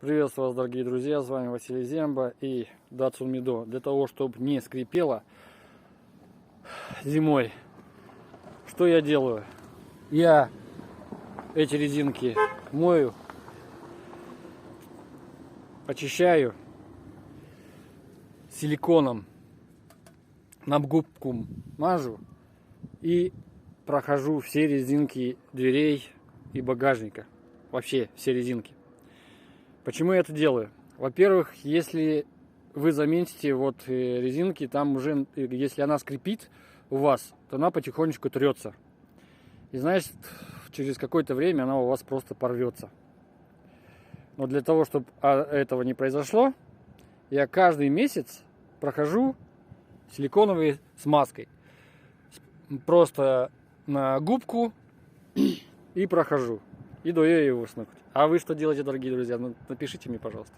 Приветствую вас, дорогие друзья, с вами Василий Земба и Datsun Mido. Для того, чтобы не скрипело зимой, что я делаю? Я эти резинки мою, очищаю силиконом, на губку мажу и прохожу все резинки дверей и багажника. Вообще все резинки. Почему я это делаю? Во-первых, если вы заметите вот резинки, там уже, если она скрипит у вас, то она потихонечку трется. И значит, через какое-то время она у вас просто порвется. Но для того, чтобы этого не произошло, я каждый месяц прохожу силиконовой смазкой. Просто на губку и прохожу. И даю ее выснуть. А вы что делаете, дорогие друзья? Напишите мне, пожалуйста.